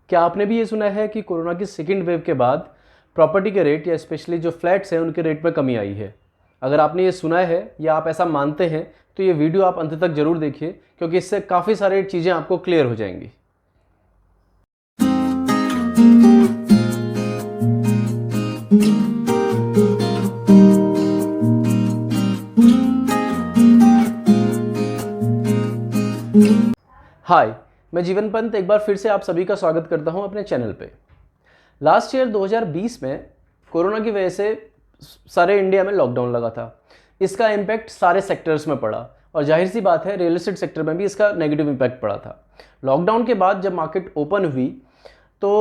क्या आपने भी ये सुना है कि कोरोना की सेकेंड वेव के बाद प्रॉपर्टी के रेट या स्पेशली जो फ्लैट्स हैं उनके रेट में कमी आई है? अगर आपने ये सुना है या आप ऐसा मानते हैं तो ये वीडियो आप अंत तक ज़रूर देखिए, क्योंकि इससे काफ़ी सारी चीज़ें आपको क्लियर हो जाएंगी। हाय, मैं जीवन पंत एक बार फिर से आप सभी का स्वागत करता हूं अपने चैनल पे। लास्ट ईयर 2020 में कोरोना की वजह से सारे इंडिया में लॉकडाउन लगा था। इसका इम्पैक्ट सारे सेक्टर्स में पड़ा और जाहिर सी बात है रियल एस्टेट सेक्टर में भी इसका नेगेटिव इम्पैक्ट पड़ा था। लॉकडाउन के बाद जब मार्केट ओपन हुई तो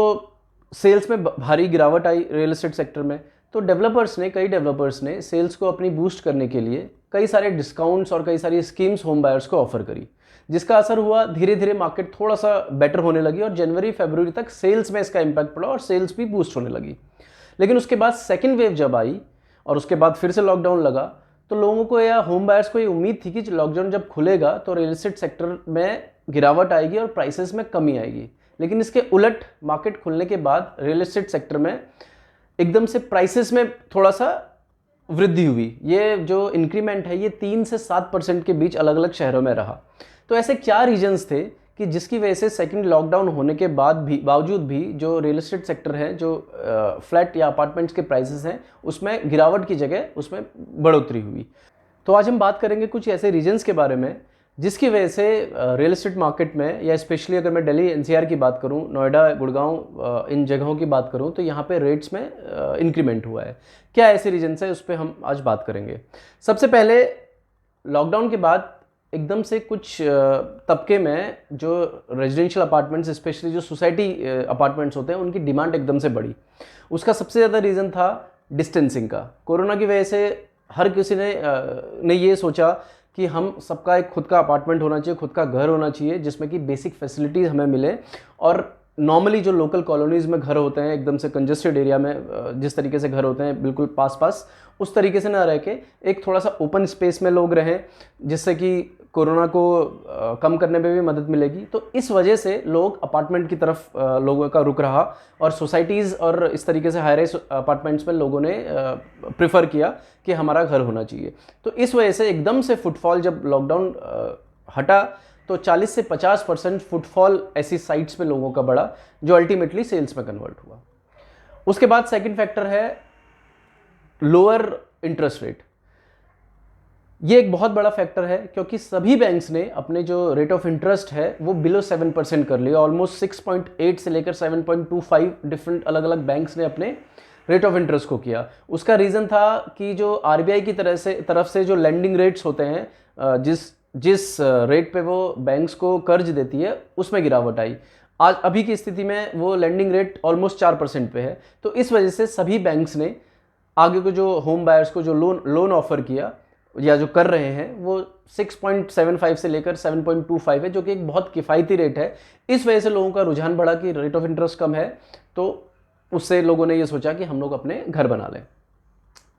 सेल्स में भारी गिरावट आई रियल एस्टेट सेक्टर में। तो कई डेवलपर्स ने सेल्स को अपनी बूस्ट करने के लिए कई सारे डिस्काउंट्स और कई सारी स्कीम्स होम बायर्स को ऑफर करी, जिसका असर हुआ धीरे धीरे मार्केट थोड़ा सा बेटर होने लगी और जनवरी फरवरी तक सेल्स में इसका इम्पैक्ट पड़ा और सेल्स भी बूस्ट होने लगी। लेकिन उसके बाद सेकेंड वेव जब आई और उसके बाद फिर से लॉकडाउन लगा तो लोगों को या होम बायर्स को ये उम्मीद थी कि लॉकडाउन जब खुलेगा तो रियल एस्टेट सेक्टर में गिरावट आएगी और प्राइसेस में कमी आएगी। लेकिन इसके उलट मार्केट खुलने के बाद रियल एस्टेट सेक्टर में एकदम से प्राइसेस में थोड़ा सा वृद्धि हुई। ये जो इंक्रीमेंट है ये 3 से 7% के बीच अलग अलग शहरों में रहा। तो ऐसे क्या रीजंस थे कि जिसकी वजह से सेकंड लॉकडाउन होने के बावजूद भी जो रियल एस्टेट सेक्टर है, जो फ्लैट या अपार्टमेंट्स के प्राइसेस हैं, उसमें गिरावट की जगह उसमें बढ़ोतरी हुई। तो आज हम बात करेंगे कुछ ऐसे रीजंस के बारे में जिसकी वजह से रियल एस्टेट मार्केट में, या स्पेशली अगर मैं दिल्ली एनसीआर की बात करूं, नोएडा, गुड़गांव, इन जगहों की बात करूं, तो यहाँ पे रेट्स में इंक्रीमेंट हुआ है। क्या ऐसे रीजंस है उस पर हम आज बात करेंगे। सबसे पहले लॉकडाउन के बाद एकदम से कुछ तबके में जो रेजिडेंशियल अपार्टमेंट्स, स्पेशली जो सोसाइटी अपार्टमेंट्स होते हैं, उनकी डिमांड एकदम से बढ़ी। उसका सबसे ज़्यादा रीज़न था डिस्टेंसिंग का। कोरोना की वजह से हर किसी ने ये सोचा कि हम सबका एक खुद का अपार्टमेंट होना चाहिए, खुद का घर होना चाहिए जिसमें कि बेसिक फैसिलिटीज़ हमें मिले। और नॉर्मली जो लोकल कॉलोनीज़ में घर होते हैं, एकदम से कंजेस्टेड एरिया में जिस तरीके से घर होते हैं बिल्कुल पास पास, उस तरीके से ना रह के एक थोड़ा सा ओपन स्पेस में लोग रहें, जिससे कि कोरोना को कम करने में भी मदद मिलेगी। तो इस वजह से लोग अपार्टमेंट की तरफ लोगों का रुख रहा और सोसाइटीज़ और इस तरीके से हाई राइज अपार्टमेंट्स में लोगों ने प्रेफर किया कि हमारा घर होना चाहिए। तो इस वजह से एकदम से फुटफॉल, जब लॉकडाउन हटा तो 40 से 50% फुटफॉल ऐसी साइट्स पे लोगों का बढ़ा, जो अल्टीमेटली सेल्स में कन्वर्ट हुआ। उसके बाद सेकंड फैक्टर है लोअर इंटरेस्ट रेट। ये एक बहुत बड़ा फैक्टर है क्योंकि सभी बैंक्स ने अपने जो रेट ऑफ इंटरेस्ट है वो बिलो 7% कर लिया। ऑलमोस्ट 6.8 से लेकर 7.25 डिफरेंट अलग अलग बैंक्स ने अपने रेट ऑफ इंटरेस्ट को किया। उसका रीज़न था कि जो आरबीआई की तरफ से जो लेंडिंग रेट्स होते हैं, जिस रेट पे वो बैंक्स को कर्ज देती है, उसमें गिरावट आई। आज अभी की स्थिति में वो लेंडिंग रेट ऑलमोस्ट 4% पे है। तो इस वजह से सभी बैंक्स ने आगे को जो होम बायर्स को जो लोन ऑफर किया या जो कर रहे हैं वो 6.75 से लेकर 7.25 है, जो कि एक बहुत किफ़ायती रेट है। इस वजह से लोगों का रुझान बढ़ा कि रेट ऑफ इंटरेस्ट कम है, तो उससे लोगों ने ये सोचा कि हम लोग अपने घर बना लें।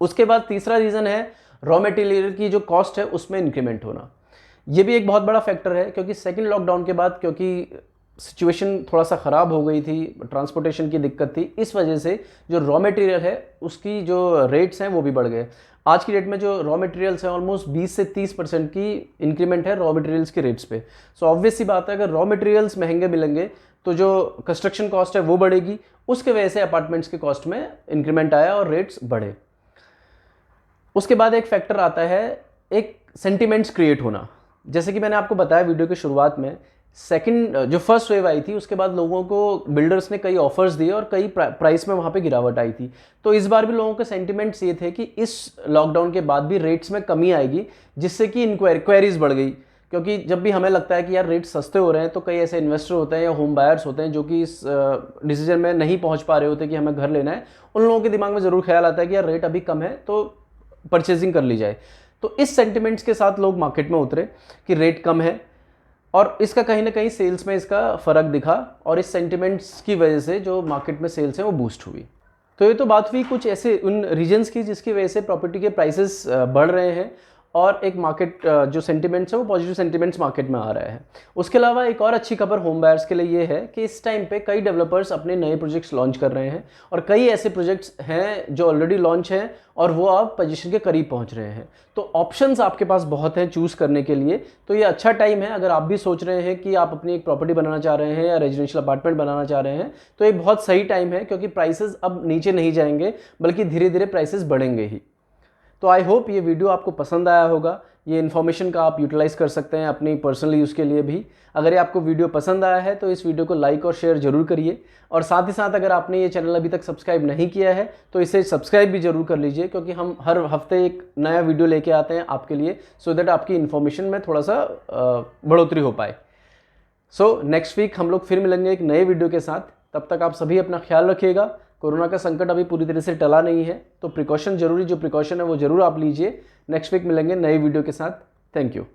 उसके बाद तीसरा रीज़न है रॉ मटेरियल की जो कॉस्ट है उसमें इंक्रीमेंट होना। ये भी एक बहुत बड़ा फैक्टर है क्योंकि सेकेंड लॉकडाउन के बाद, क्योंकि सिचुएशन थोड़ा सा ख़राब हो गई थी, ट्रांसपोर्टेशन की दिक्कत थी, इस वजह से जो रॉ मटेरियल है उसकी जो रेट्स हैं वो भी बढ़ गए। आज की डेट में जो रॉ मटेरियल्स हैं ऑलमोस्ट 20 से 30% की इंक्रीमेंट है रॉ मटेरियल्स के रेट्स पे। सो ऑब्वियस सी बात है, अगर रॉ मटेरियल्स महंगे मिलेंगे तो जो कंस्ट्रक्शन कॉस्ट है वो बढ़ेगी। उसके वजह से अपार्टमेंट्स के कॉस्ट में इंक्रीमेंट आया और रेट्स बढ़े। उसके बाद एक फैक्टर आता है एक सेंटिमेंट्स क्रिएट होना। जैसे कि मैंने आपको बताया वीडियो की शुरुआत में, जो फर्स्ट वेव आई थी उसके बाद लोगों को बिल्डर्स ने कई ऑफर्स दिए और कई प्राइस में वहाँ पे गिरावट आई थी। तो इस बार भी लोगों के सेंटिमेंट्स ये थे कि इस लॉकडाउन के बाद भी रेट्स में कमी आएगी, जिससे कि क्वेरीज बढ़ गई। क्योंकि जब भी हमें लगता है कि यार रेट सस्ते हो रहे हैं तो कई ऐसे इन्वेस्टर होते हैं या होम बायर्स होते हैं जो कि इस डिसीजन में नहीं पहुँच पा रहे होते कि हमें घर लेना है। उन लोगों के दिमाग में ज़रूर ख्याल आता है कि यार रेट अभी कम है तो परचेजिंग कर ली जाए। तो इस सेंटिमेंट्स के साथ लोग मार्केट में उतरे कि रेट कम है, और इसका कहीं ना कहीं सेल्स में इसका फ़र्क दिखा और इस सेंटिमेंट्स की वजह से जो मार्केट में सेल्स है वो बूस्ट हुई। तो ये तो बात हुई कुछ ऐसे उन रीजन्स की जिसकी वजह से प्रॉपर्टी के प्राइसेस बढ़ रहे हैं और एक मार्केट जो सेंटिमेंट्स है वो पॉजिटिव सेंटिमेंट्स मार्केट में आ रहे हैं। उसके अलावा एक और अच्छी खबर होम बायर्स के लिए ये है कि इस टाइम पे कई डेवलपर्स अपने नए प्रोजेक्ट्स लॉन्च कर रहे हैं और कई ऐसे प्रोजेक्ट्स हैं जो ऑलरेडी लॉन्च हैं और वो अब पोजीशन के करीब पहुंच रहे हैं। तो ऑप्शंस आपके पास बहुत हैं चूज़ करने के लिए। तो ये अच्छा टाइम है, अगर आप भी सोच रहे हैं कि आप अपनी एक प्रॉपर्टी बनाना चाह रहे हैं या रेजिडेंशियल अपार्टमेंट बनाना चाह रहे हैं, तो ये बहुत सही टाइम है, क्योंकि प्राइसेस अब नीचे नहीं जाएंगे बल्कि धीरे धीरे प्राइसेस बढ़ेंगे ही। तो आई होप ये वीडियो आपको पसंद आया होगा। ये इन्फॉर्मेशन का आप यूटिलाइज़ कर सकते हैं अपनी पर्सनल यूज़ के लिए भी। अगर ये आपको वीडियो पसंद आया है तो इस वीडियो को लाइक और शेयर जरूर करिए, और साथ ही साथ अगर आपने ये चैनल अभी तक सब्सक्राइब नहीं किया है तो इसे सब्सक्राइब भी जरूर कर लीजिए, क्योंकि हम हर हफ्ते एक नया वीडियो लेके आते हैं आपके लिए, सो दैट आपकी इन्फॉर्मेशन में थोड़ा सा बढ़ोतरी हो पाए। सो नेक्स्ट वीक हम लोग फिर मिलेंगे एक नए वीडियो के साथ। तब तक आप सभी अपना ख्याल रखिएगा। कोरोना का संकट अभी पूरी तरह से टला नहीं है, तो प्रिकॉशन जरूरी, जो प्रिकॉशन है वो जरूर आप लीजिए। नेक्स्ट वीक मिलेंगे नए वीडियो के साथ। Thank you.